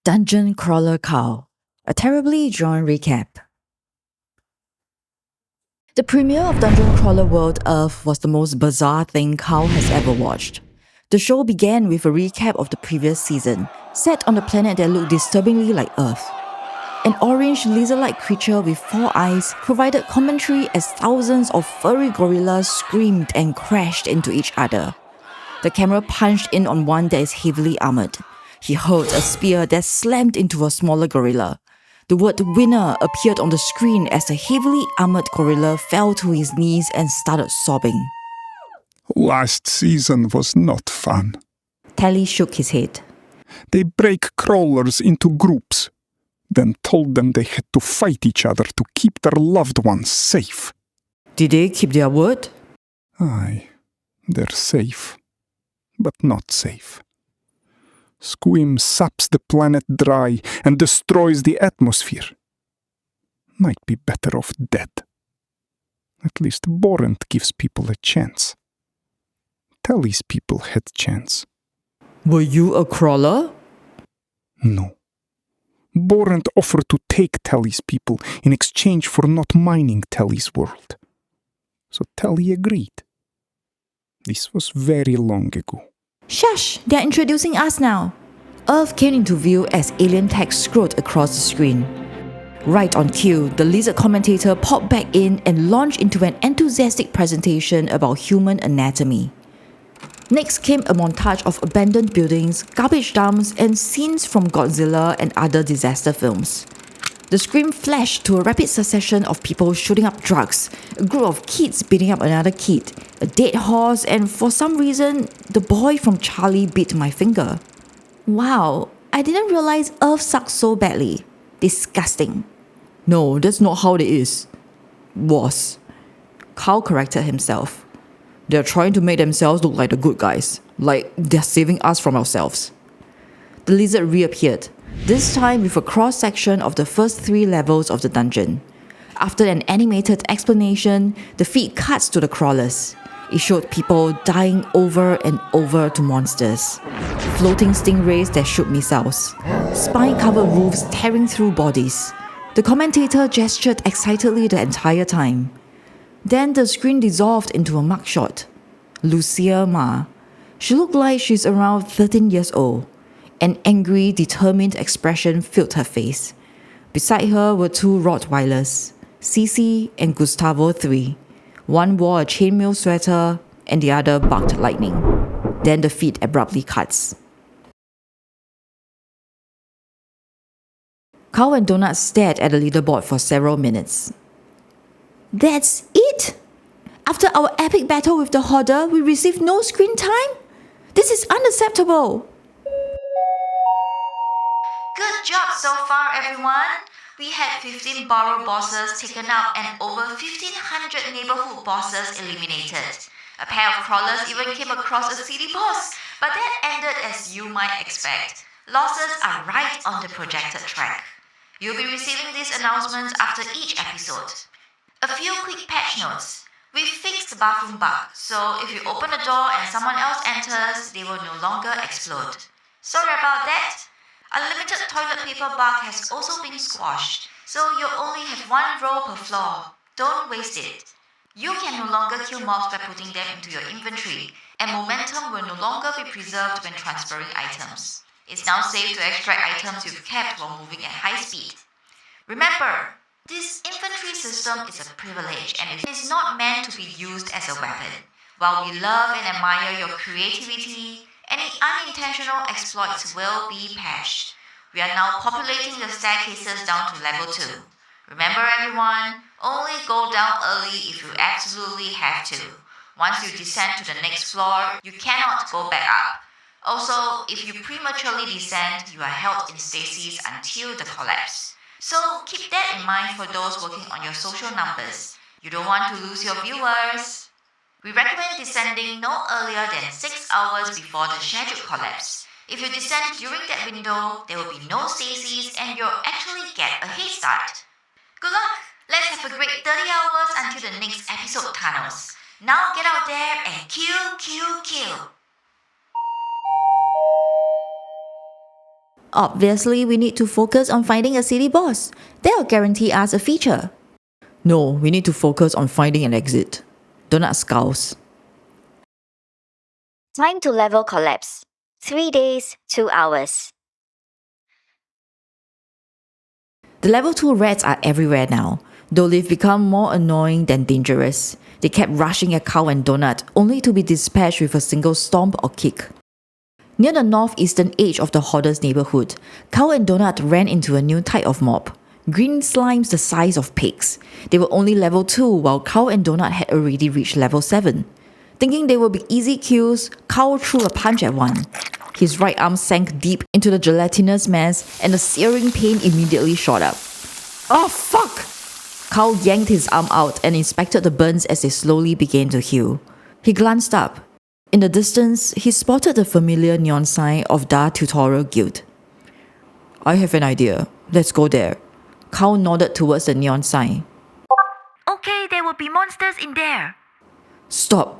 Dungeon Crawler Cow, a terribly drawn recap. The premiere of Dungeon Crawler World Earth was the most bizarre thing Carl has ever watched. The show began with a recap of the previous season, set on a planet that looked disturbingly like Earth. An orange lizard-like creature with 4 eyes provided commentary as thousands of furry gorillas screamed and crashed into each other. The camera punched in on one that is heavily armored. He hurled a spear that slammed into a smaller gorilla. The word winner appeared on the screen as the heavily armored gorilla fell to his knees and started sobbing. Last season was not fun. Tally shook his head. They break crawlers into groups, then told them they had to fight each other to keep their loved ones safe. Did they keep their word? Aye, they're safe, but not safe. Squim saps the planet dry and destroys the atmosphere. Might be better off dead. At least Borent gives people a chance. Tally's people had chance. Were you a crawler? No. Borent offered to take Tally's people in exchange for not mining Tally's world. So Tally agreed. This was very long ago. Shush! They're introducing us now. Earth came into view as alien text scrolled across the screen. Right on cue, the lizard commentator popped back in and launched into an enthusiastic presentation about human anatomy. Next came a montage of abandoned buildings, garbage dumps, and scenes from Godzilla and other disaster films. The screen flashed to a rapid succession of people shooting up drugs, a group of kids beating up another kid, a dead horse, and for some reason, the boy from Charlie bit my finger. Wow, I didn't realize Earth sucks so badly. Disgusting. No, that's not how it is. Was. Carl corrected himself. They're trying to make themselves look like the good guys, like they're saving us from ourselves. The lizard reappeared, this time with a cross-section of the first 3 levels of the dungeon. After an animated explanation, the feed cuts to the crawlers. It showed people dying over and over to monsters. Floating stingrays that shoot missiles. Spine-covered roofs tearing through bodies. The commentator gestured excitedly the entire time. Then the screen dissolved into a mugshot. Lucia Ma. She looked like she's around 13 years old. An angry, determined expression filled her face. Beside her were 2 Rottweilers, Cece and Gustavo III. One wore a chainmail sweater and the other barked lightning. Then the feed abruptly cuts. Carl and Donut stared at the leaderboard for several minutes. That's it? After our epic battle with the Hoarder, we received no screen time? This is unacceptable! Good job so far, everyone! We had 15 borrow bosses taken out and over 1,500 neighborhood bosses eliminated. A pair of crawlers even came across a city boss, but that ended as you might expect. Losses are right on the projected track. You'll be receiving these announcements after each episode. A few quick patch notes. We fixed the bathroom bug, so if you open a door and someone else enters, they will no longer explode. Sorry about that. Unlimited toilet paper bug has also been squashed, so you only have 1 roll per floor. Don't waste it. You can no longer kill mobs by putting them into your inventory, and momentum will no longer be preserved when transferring items. It's now safe to extract items you've kept while moving at high speed. Remember, this inventory system is a privilege and it is not meant to be used as a weapon. While we love and admire your creativity, any unintentional exploits will be patched. We are now populating the staircases down to level 2. Remember everyone, only go down early if you absolutely have to. Once you descend to the next floor, you cannot go back up. Also, if you prematurely descend, you are held in stasis until the collapse. So keep that in mind for those working on your social numbers. You don't want to lose your viewers. We recommend descending no earlier than 6 hours before the scheduled collapse. If you descend during that window, there will be no stasis and you'll actually get a head start. Good luck! Let's have a great 30 hours until the next episode, Thanos. Now get out there and kill, kill, kill! Obviously, we need to focus on finding a city boss. That'll guarantee us a feature. No, we need to focus on finding an exit. Donut scowls. Time to level collapse. 3 days, 2 hours. The level 2 rats are everywhere now, though they've become more annoying than dangerous. They kept rushing at Cow and Donut, only to be dispatched with a single stomp or kick. Near the northeastern edge of the Hoarder's neighborhood, Cow and Donut ran into a new type of mob. Green slimes the size of pigs. They were only level 2 while Cow and Donut had already reached level 7. Thinking they would be easy kills, Cow threw a punch at one. His right arm sank deep into the gelatinous mass and the searing pain immediately shot up. Oh fuck! Cow yanked his arm out and inspected the burns as they slowly began to heal. He glanced up. In the distance, he spotted the familiar neon sign of Da Tutorial Guild. I have an idea. Let's go there. Cow nodded towards the neon sign. Okay, there will be monsters in there. Stop.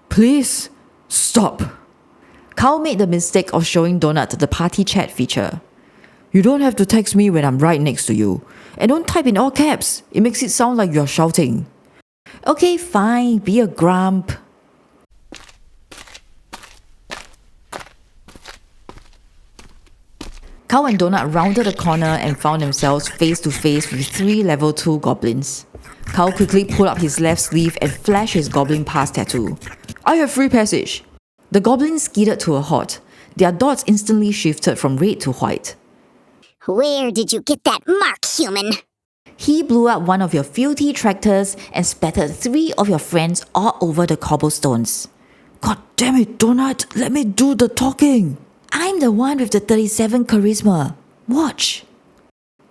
Please, stop. Cow made the mistake of showing Donut the party chat feature. You don't have to text me when I'm right next to you. And don't type in all caps. It makes it sound like you're shouting. Okay, fine. Be a grump. Cow and Donut rounded a corner and found themselves face to face with 3 level 2 goblins. Cow quickly pulled up his left sleeve and flashed his goblin pass tattoo. I have free passage. The goblins skidded to a halt. Their dots instantly shifted from red to white. Where did you get that mark, human? He blew up one of your filthy tractors and splattered 3 of your friends all over the cobblestones. God damn it, Donut, let me do the talking. I'm the one with the 37 charisma. Watch.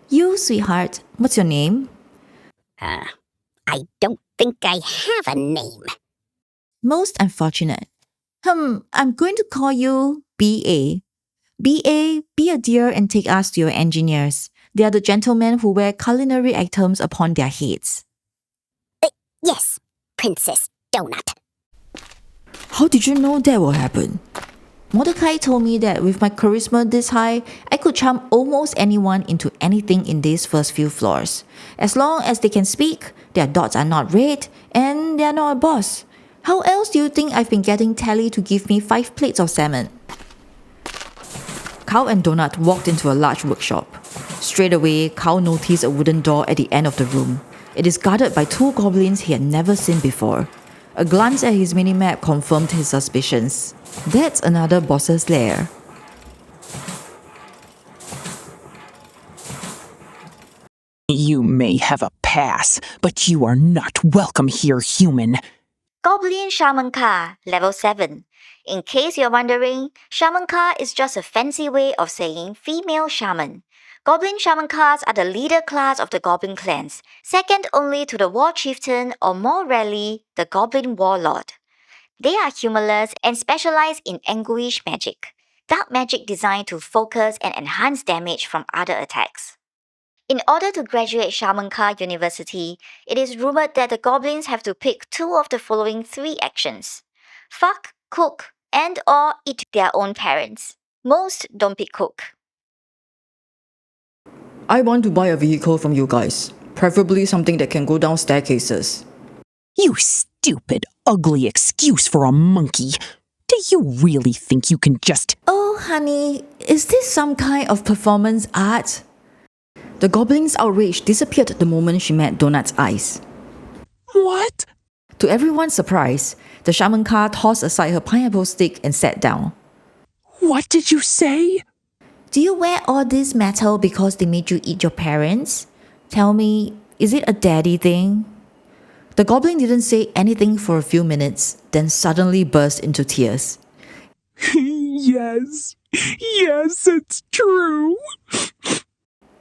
You, sweetheart, what's your name? I don't think I have a name. Most unfortunate. I'm going to call you B.A. B.A., be a dear and take us to your engineers. They are the gentlemen who wear culinary items upon their heads. Yes, Princess Donut. How did you know that will happen? Mordecai told me that with my charisma this high, I could charm almost anyone into anything in these first few floors. As long as they can speak, their dots are not red, and they're not a boss. How else do you think I've been getting Tally to give me 5 plates of salmon? Cow and Donut walked into a large workshop. Straight away, Cow noticed a wooden door at the end of the room. It is guarded by 2 goblins he had never seen before. A glance at his minimap confirmed his suspicions. That's another boss's lair. You may have a pass, but you are not welcome here, human. Goblin Shaman Car, level 7. In case you're wondering, Shaman Car is just a fancy way of saying female shaman. Goblin Shaman Cars are the leader class of the Goblin clans, second only to the War Chieftain or more rarely, the Goblin Warlord. They are humorless and specialize in anguish magic, dark magic designed to focus and enhance damage from other attacks. In order to graduate Shaman Car University, it is rumored that the goblins have to pick 2 of the following 3 actions. Fuck, cook, and or eat their own parents. Most don't pick cook. I want to buy a vehicle from you guys. Preferably something that can go down staircases. You stupid, ugly excuse for a monkey. Do you really think you can just... Oh, honey, is this some kind of performance art? The goblin's outrage disappeared the moment she met Donut's eyes. What? To everyone's surprise, the shaman car tossed aside her pineapple stick and sat down. What did you say? Do you wear all this metal because they made you eat your parents? Tell me, is it a daddy thing? The goblin didn't say anything for a few minutes, then suddenly burst into tears. Yes, it's true.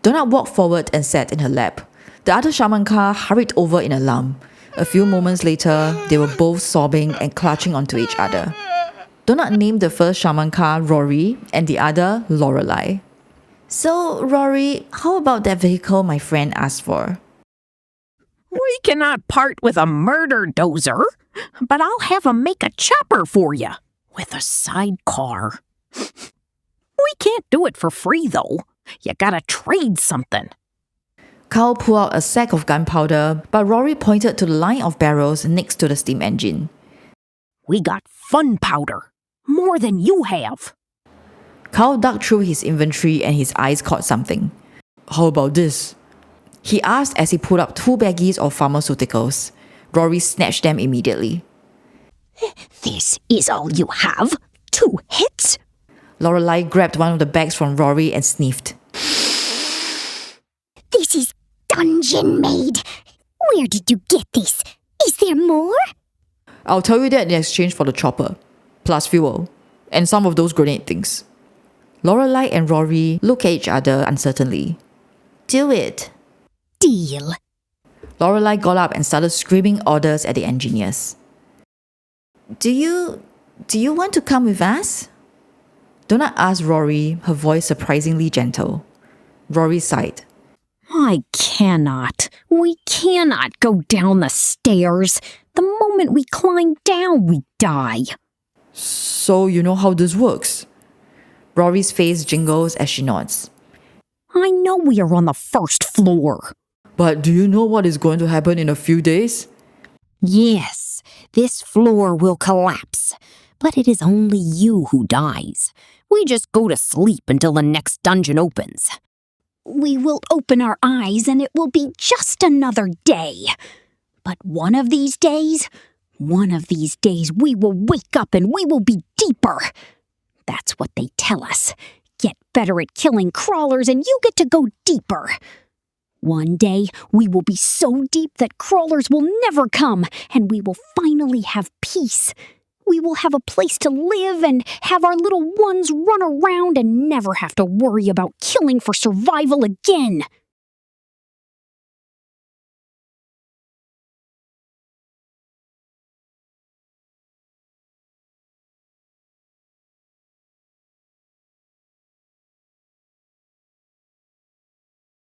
Donut walked forward and sat in her lap. The other shaman car hurried over in alarm. A few moments later, they were both sobbing and clutching onto each other. Donut named the first shaman car Rory and the other Lorelai. So, Rory, how about that vehicle my friend asked for? We cannot part with a murder dozer, but I'll have him make a chopper for you with a sidecar. We can't do it for free, though. You gotta trade something. Carl pulled out a sack of gunpowder, but Rory pointed to the line of barrels next to the steam engine. We got fun powder. More than you have. Carl dug through his inventory and his eyes caught something. How about this? He asked as he pulled up 2 baggies of pharmaceuticals. Rory snatched them immediately. This is all you have? 2 hits? Lorelai grabbed one of the bags from Rory and sniffed. This is dungeon made. Where did you get this? Is there more? I'll tell you that in exchange for the chopper, plus fuel, and some of those grenade things. Lorelai and Rory looked at each other uncertainly. Do it. Deal. Lorelai got up and started screaming orders at the engineers. Do you want to come with us? Donna asked Rory, her voice surprisingly gentle. Rory sighed. I cannot. We cannot go down the stairs. The moment we climb down, we die. So you know how this works? Rory's face jingles as she nods. I know we are on the 1st floor. But do you know what is going to happen in a few days? Yes, this floor will collapse. But it is only you who dies. We just go to sleep until the next dungeon opens. We will open our eyes and it will be just another day. But one of these days we will wake up and we will be deeper. That's what they tell us. Get better at killing crawlers and you get to go deeper. One day, we will be so deep that crawlers will never come, and we will finally have peace. We will have a place to live and have our little ones run around and never have to worry about killing for survival again.